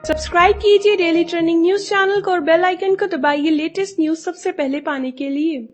Subscribe कीजिए daily trending news channel को और बेल आइकन को दबाइए लेटेस्ट न्यूज सबसे पहले पाने के लिए।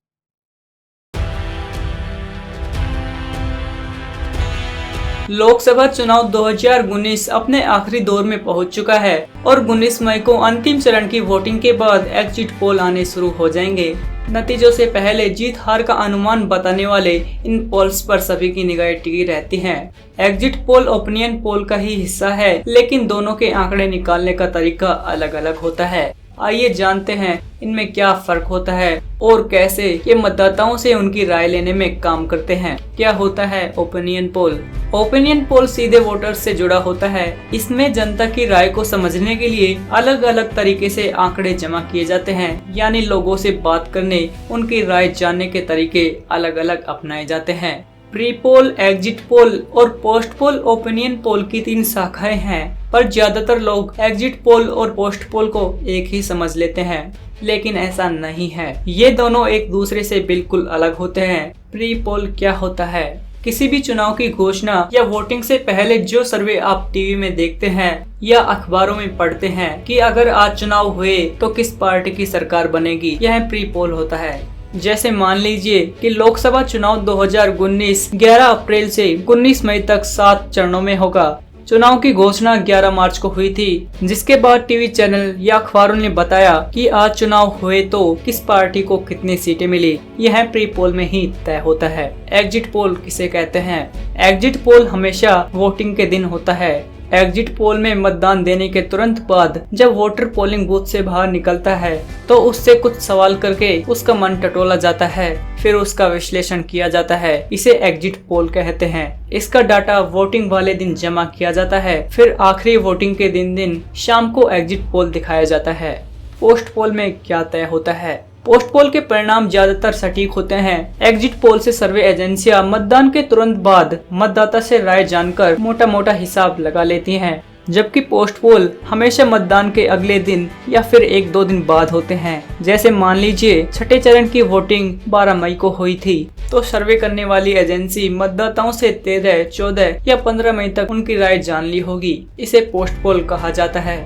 लोकसभा चुनाव 2019 अपने आखिरी दौर में पहुंच चुका है और 19 मई को अंतिम चरण की वोटिंग के बाद एग्जिट पोल आने शुरू हो जाएंगे। नतीजों से पहले जीत हार का अनुमान बताने वाले इन पोल्स पर सभी की निगाहें टिकी रहती हैं। एग्जिट पोल ओपिनियन पोल का ही हिस्सा है, लेकिन दोनों के आंकड़े निकालने का तरीका अलग अलग होता है। आइए जानते हैं इनमें क्या फर्क होता है और कैसे ये मतदाताओं से उनकी राय लेने में काम करते हैं। क्या होता है ओपिनियन पोल? ओपिनियन पोल सीधे वोटर्स से जुड़ा होता है। इसमें जनता की राय को समझने के लिए अलग अलग तरीके से आंकड़े जमा किए जाते हैं, यानी लोगों से बात करने, उनकी राय जानने के तरीके अलग अलग अपनाए जाते हैं। प्री पोल, एग्जिट पोल और पोस्ट पोल ओपिनियन पोल की 3 शाखाएं हैं, पर ज्यादातर लोग एग्जिट पोल और पोस्ट पोल को एक ही समझ लेते हैं, लेकिन ऐसा नहीं है। ये दोनों एक दूसरे से बिल्कुल अलग होते हैं। प्री पोल क्या होता है? किसी भी चुनाव की घोषणा या वोटिंग से पहले जो सर्वे आप टीवी में देखते हैं या अखबारों में पढ़ते हैं कि अगर आज चुनाव हुए तो किस पार्टी की सरकार बनेगी, यह प्री पोल होता है। जैसे मान लीजिए कि लोकसभा चुनाव 2019 11 अप्रैल से 19 मई तक 7 चरणों में होगा। चुनाव की घोषणा 11 मार्च को हुई थी, जिसके बाद टीवी चैनल या अखबारों ने बताया कि आज चुनाव हुए तो किस पार्टी को कितनी सीटें मिली। यह प्री पोल में ही तय होता है। एग्जिट पोल किसे कहते हैं? एग्जिट पोल हमेशा वोटिंग के दिन होता है। एग्जिट पोल में मतदान देने के तुरंत बाद जब वोटर पोलिंग बूथ से बाहर निकलता है तो उससे कुछ सवाल करके उसका मन टटोला जाता है, फिर उसका विश्लेषण किया जाता है। इसे एग्जिट पोल कहते हैं। इसका डाटा वोटिंग वाले दिन जमा किया जाता है, फिर आखिरी वोटिंग के दिन शाम को एग्जिट पोल दिखाया जाता है। पोस्ट पोल में क्या तय होता है? पोस्ट पोल के परिणाम ज्यादातर सटीक होते हैं। एग्जिट पोल से सर्वे एजेंसियां मतदान के तुरंत बाद मतदाता से राय जानकर मोटा मोटा हिसाब लगा लेती हैं, जबकि पोस्ट पोल हमेशा मतदान के अगले दिन या फिर 1-2 दिन बाद होते हैं। जैसे मान लीजिए छठे चरण की वोटिंग 12 मई को हुई थी, तो सर्वे करने वाली एजेंसी मतदाताओं से 13, 14 या 15 मई तक उनकी राय जान ली होगी। इसे पोस्ट पोल कहा जाता है।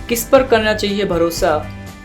किस पर करना चाहिए भरोसा?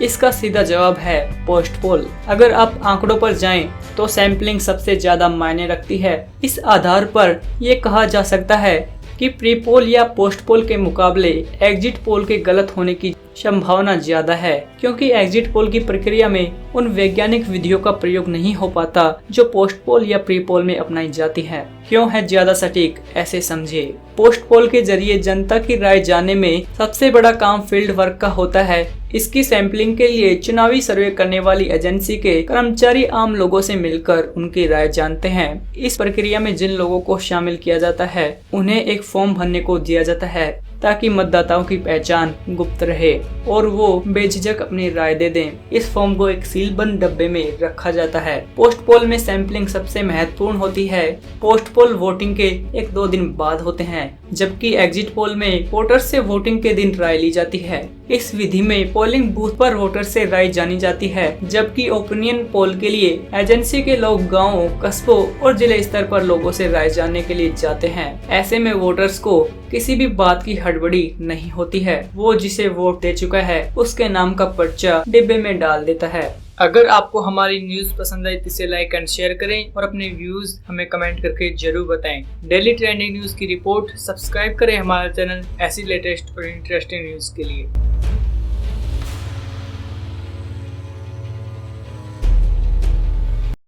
इसका सीधा जवाब है पोस्ट पोल। अगर आप आंकड़ों पर जाएं तो सैंपलिंग सबसे ज्यादा मायने रखती है। इस आधार पर यह कहा जा सकता है कि प्री पोल या पोस्ट पोल के मुकाबले एग्जिट पोल के गलत होने की संभावना ज्यादा है, क्योंकि एग्जिट पोल की प्रक्रिया में उन वैज्ञानिक विधियों का प्रयोग नहीं हो पाता जो पोस्ट पोल या प्री पोल में अपनाई जाती है। क्यों है ज्यादा सटीक? ऐसे समझे। पोस्ट पोल के जरिए जनता की राय जानने में सबसे बड़ा काम फील्ड वर्क का होता है। इसकी सैंपलिंग के लिए चुनावी सर्वे करने वाली एजेंसी के कर्मचारी आम लोगों से मिलकर उनकी राय जानते हैं। इस प्रक्रिया में जिन लोगों को शामिल किया जाता है उन्हें एक फॉर्म भरने को दिया जाता है, ताकि मतदाताओं की पहचान गुप्त रहे और वो बेझिझक अपनी राय दे दें। इस फॉर्म को एक सीलबंद डब्बे में रखा जाता है। पोस्ट पोल में सैंपलिंग सबसे महत्वपूर्ण होती है। पोस्ट पोल वोटिंग के 1-2 दिन बाद होते हैं, जबकि एग्जिट पोल में वोटर से वोटिंग के दिन राय ली जाती है। इस विधि में पोलिंग बूथ पर वोटर से राय जानी जाती है, जबकि ओपिनियन पोल के लिए एजेंसी के लोग गाँवों, कस्बों और जिले स्तर पर लोगों से राय जानने के लिए जाते हैं। ऐसे में वोटर्स को किसी भी बात की हड़बड़ी नहीं होती है। वो जिसे वोट दे चुका है उसके नाम का पर्चा डिब्बे में डाल देता है। अगर आपको हमारी न्यूज पसंद आई तो इसे लाइक एंड शेयर करें और अपने व्यूज हमें कमेंट करके जरूर बताएं। डेली ट्रेंडिंग न्यूज की रिपोर्ट सब्सक्राइब करें हमारा चैनल ऐसी लेटेस्ट और इंटरेस्टिंग न्यूज के लिए।